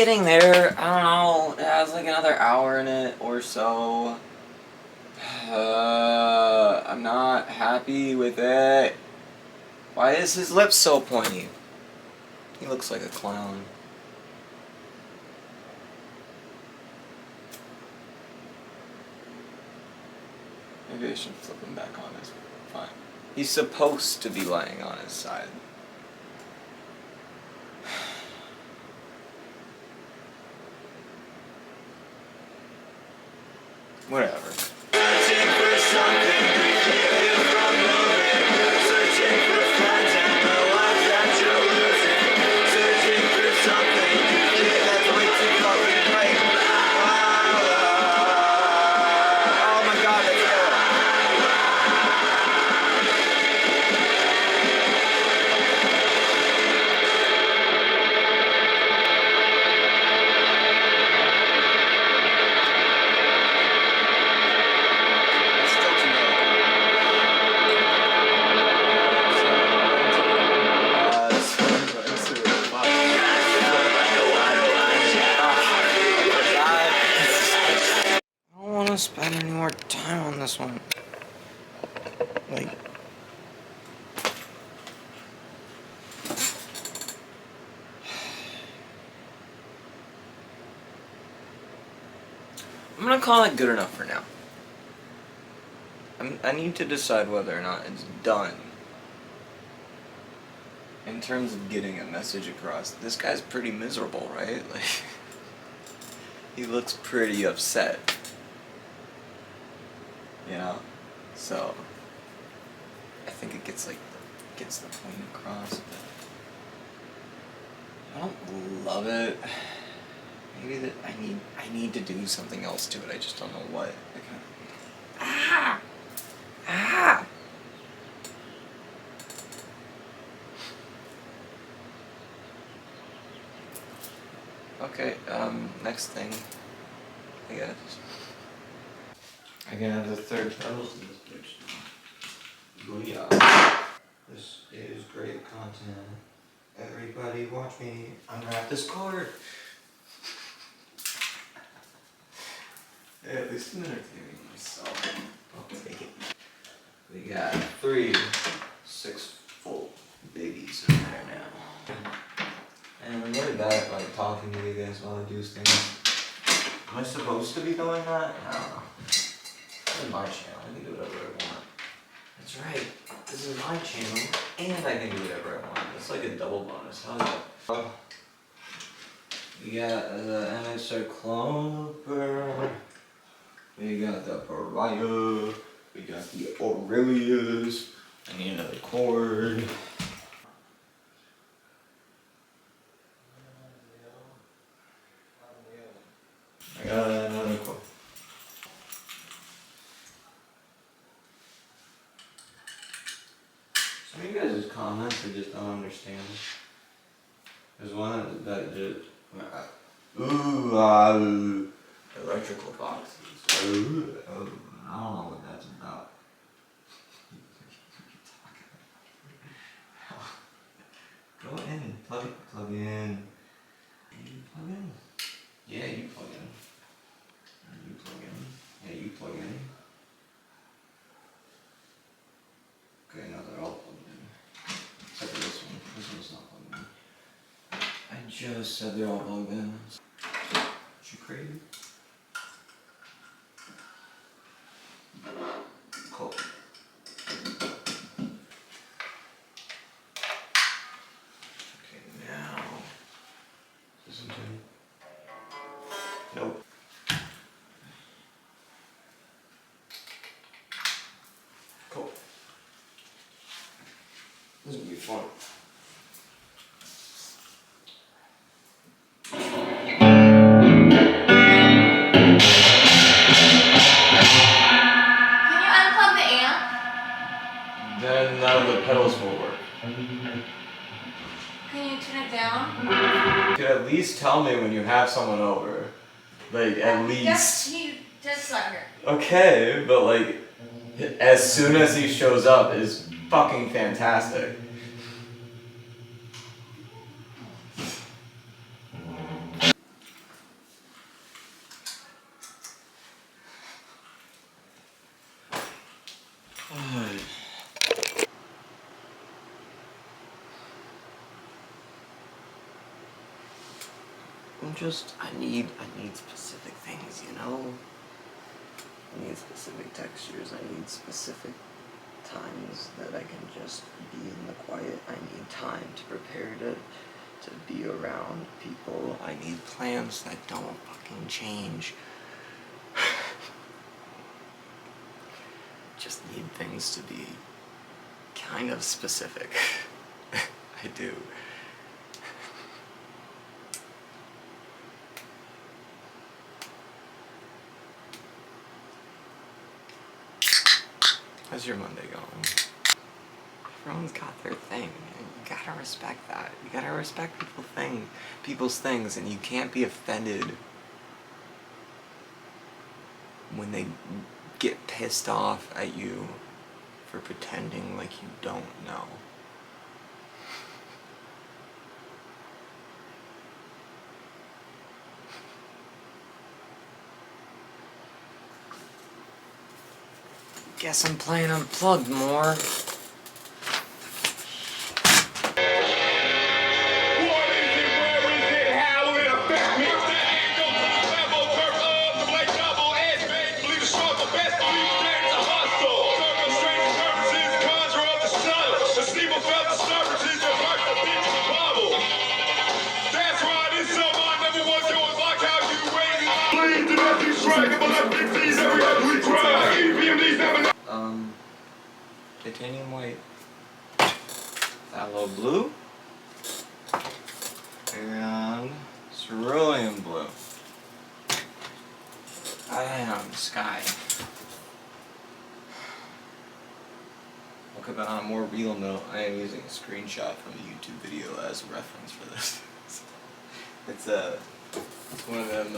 getting there. I don't know. It has like another hour in it or so. I'm not happy with it. Why is his lips so pointy? He looks like a clown. Maybe I should flip him back on his. Fine. He's supposed to be laying on his side. Whatever. Spend any more time on this one. Like, I'm gonna call it good enough for now. I need to decide whether or not it's done. In terms of getting a message across, this guy's pretty miserable, right? Like, he looks pretty upset. You know, so I think it gets the point across. But I don't love it. Maybe that I need to do something else to it. I just don't know what. Okay. Next thing, I guess. I can have the third pedals in this bitch now. Booyah. This is great content. Everybody watch me unwrap this cord. Yeah, at least I'm entertaining myself. I'll take it. We got 3 6-volt babies in there now. And I'm really bad at like talking to you guys while I do things. Am I supposed to be doing that? I don't know. This is my channel, I can do whatever I want. That's right, this is my channel, and I can do whatever I want. It's like a double bonus, hell yeah. We got the MXR clone looper, we got the Pariah, we got the Aurelius, I need another cord. I got another cord. Some of you guys' comments I just don't understand. There's one that just electrical boxes. I don't know what that's about. Go in, plug in. You plug in. Yeah, you plug in. You plug in. Yeah, you plug in. Okay, now they're all plugged in. Except for this one. This one's not plugged in. I just said they're all plugged in. You crazy? Cool. Okay, now. Listen to me. Nope. Cool. This is gonna be fun. Then none of the pedals will work. Can you turn it down? You could at least tell me when you have someone over. Like, at least. He just got here. Okay, but like, as soon as he shows up is fucking fantastic. I need specific things, you know? I need specific textures, I need specific times that I can just be in the quiet. I need time to prepare to be around people. I need plans that don't fucking change. Just need things to be kind of specific. I do. How's your Monday going? Everyone's got their thing, and you gotta respect that. You gotta respect people's things, and you can't be offended when they get pissed off at you for pretending like you don't know. Guess I'm playing Unplugged more. Titanium white, phthalo blue, and cerulean blue. Ion sky. Okay, but on a more real note, I am using a screenshot from a YouTube video as a reference for this. It's one of them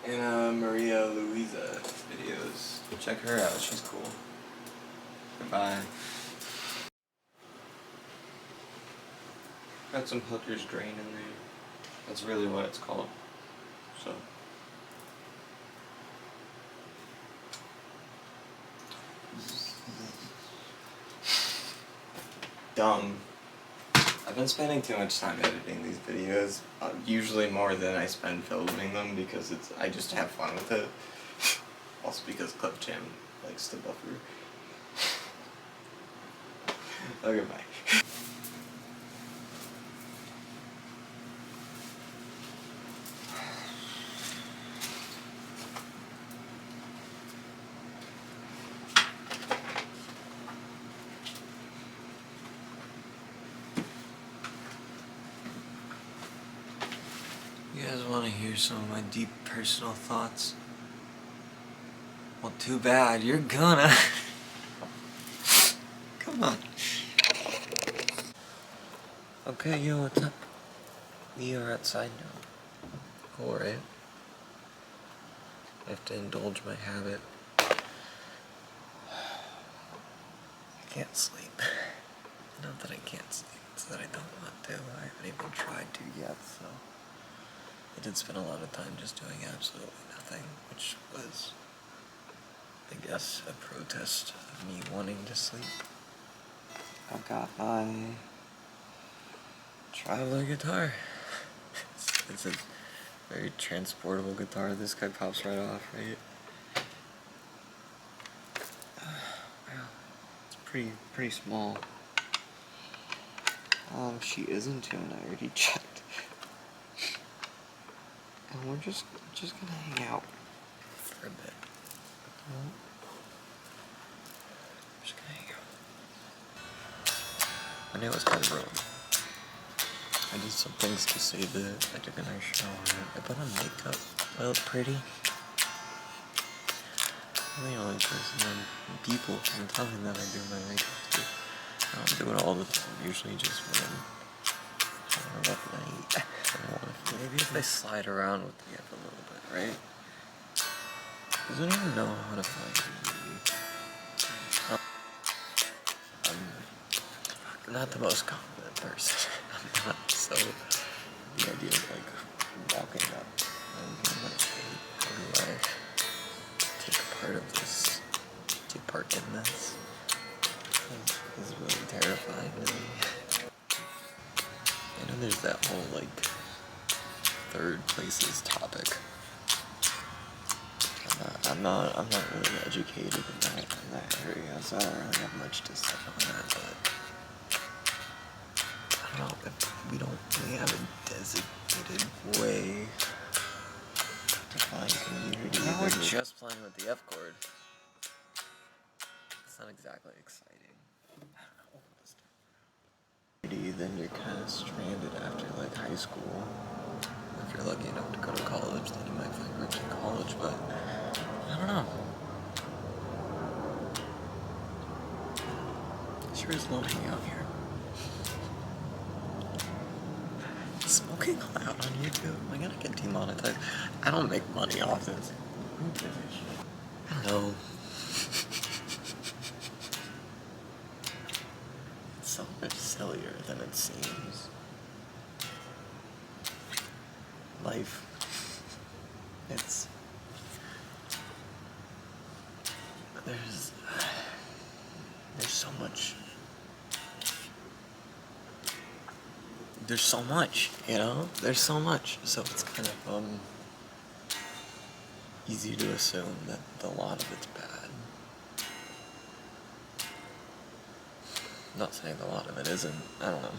Anna Maria Luisa videos. Check her out, she's cool. Goodbye. Got some hooker's grain in there. That's really what it's called. So. Dumb. I've been spending too much time editing these videos, usually more than I spend filming them because I just have fun with it. Also because ClipJam likes to buffer. Okay, bye. You guys want to hear some of my deep personal thoughts? Well, too bad. You're gonna. Come on. Okay, yo, what's up? We are outside now. Alright. I have to indulge my habit. I can't sleep. Not that I can't sleep, it's that I don't want to. I haven't even tried to yet, so. I did spend a lot of time just doing absolutely nothing, which was, I guess, a protest of me wanting to sleep. I've got my traveler guitar. It's a very transportable guitar. This guy pops right off, right? It's pretty small. She is in tune, I already checked. And we're just gonna hang out for a bit. We're just gonna hang out. My nail was kind of ruined. I did some things to save it. I took a nice shower. I put on makeup. I look pretty. I'm the only person people can tell me that I do my makeup too. I don't do it all the time. Usually just when I'm having a rough night. Maybe if I slide around with the app a little bit, right? Does anyone know how to find I'm not the most confident person. I'm not, so the idea of like walking up and being like, hey, how do I take part of this, take part in this, is really terrifying to me. And then there's that whole like third places topic. I'm not really educated in that area, so I don't really have much to say on that, but I don't know, if we don't really have a designated way to find community. Now we're just playing with the F chord. It's not exactly exciting. I don't know. Then you're kind of stranded after like high school. If you're lucky enough to go to college, then you might find groups in college, but I don't know. Sure is lonely out here. Smoking loud on YouTube? Am I gonna get demonetized? I don't make money off this. Who gives a shit? I don't know. It's so much sillier than it seems. Life. It's... There's so much. There's so much, you know? There's so much. So it's kind of, easy to assume that a lot of it's bad. I'm not saying a lot of it isn't. I don't know.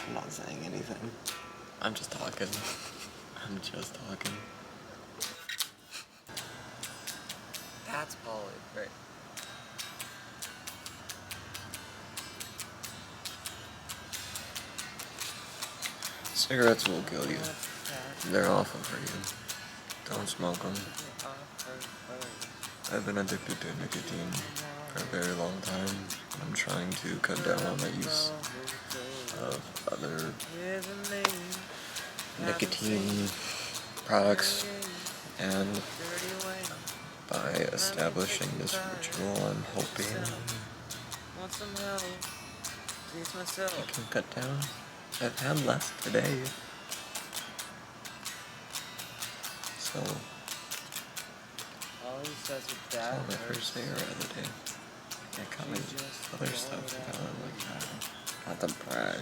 I'm not saying anything. I'm just talking. I'm just talking. That's Polly, right? Cigarettes will kill you. They're awful for you. Don't smoke them. I've been addicted to nicotine for a very long time. I'm trying to cut down on the use of other nicotine products, and by establishing this ritual, I'm hoping I can cut down. I've had less today, so it's on my first cigarette of the day. I got my other stuff not to brag.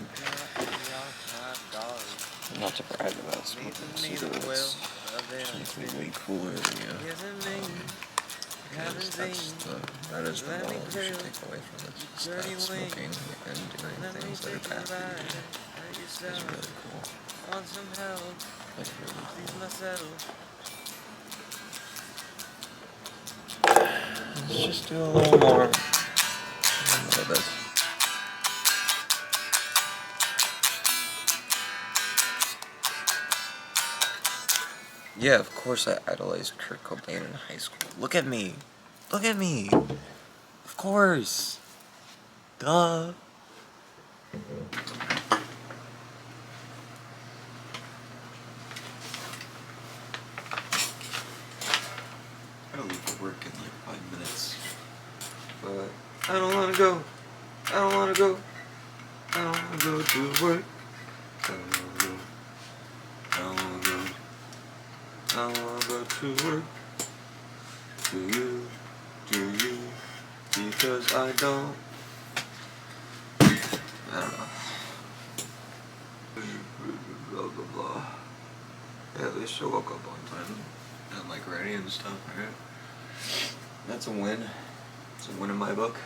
Not to brag about smoking cigarettes. Which makes me way cooler than you. Because that is the ball you should take away from it. Stop smoking and doing things that are bad for you. It's really cool. Like really cool. Let's just do a little more. A little bit. Yeah, of course I idolized Kurt Cobain in high school. Look at me. Look at me. Of course. Duh. I gotta leave for work in like 5 minutes. But I don't wanna go. I don't wanna go. I don't wanna go to work. I don't wanna go. I don't wanna go. I don't wanna go to work. Do you? Do you? Because I don't. I don't know. Blah blah blah. Yeah, at least I woke up on time. And like ready and stuff, right? That's a win. It's a win in my book.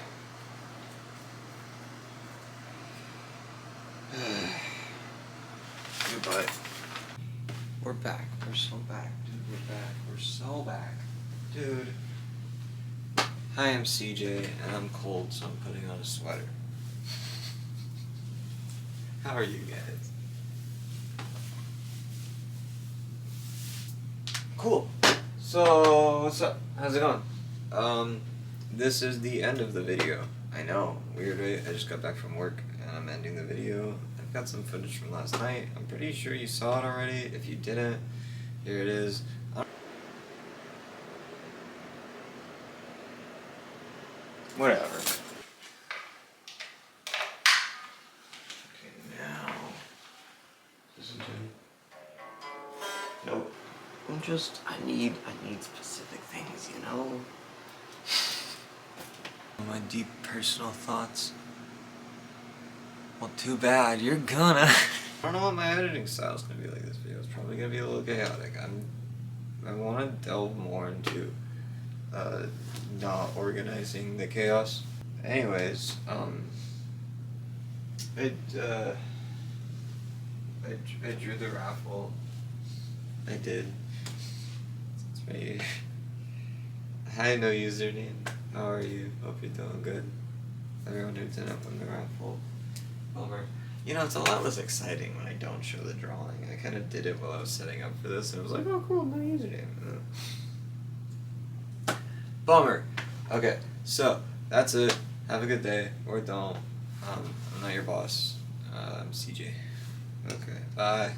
Goodbye. We're back. We're so back, dude. We're back. We're so back. Dude. Hi, I'm CJ, and I'm cold, so I'm putting on a sweater. How are you guys? Cool. So, what's up? How's it going? This is the end of the video. I know, weird, right? I just got back from work, and I'm ending the video. I've got some footage from last night. I'm pretty sure you saw it already. If you didn't, here it is. Whatever. Okay, now. Listen to me. Nope. I need specific things, you know? My deep personal thoughts. Well, too bad, you're gonna. I don't know what my editing style is gonna be like this video. It's probably gonna be a little chaotic. I want to delve more into not organizing the chaos. Anyways, I drew the raffle. I did. It's me. Hi, no username. How are you? Hope you're doing good. Everyone who didn't win the raffle. Bummer. You know, it's a lot less exciting when I don't show the drawing. I kind of did it while I was setting up for this, and it was like, oh, cool, no username. Bummer. Okay, so that's it. Have a good day, or don't. I'm not your boss. I'm CJ. Okay, bye.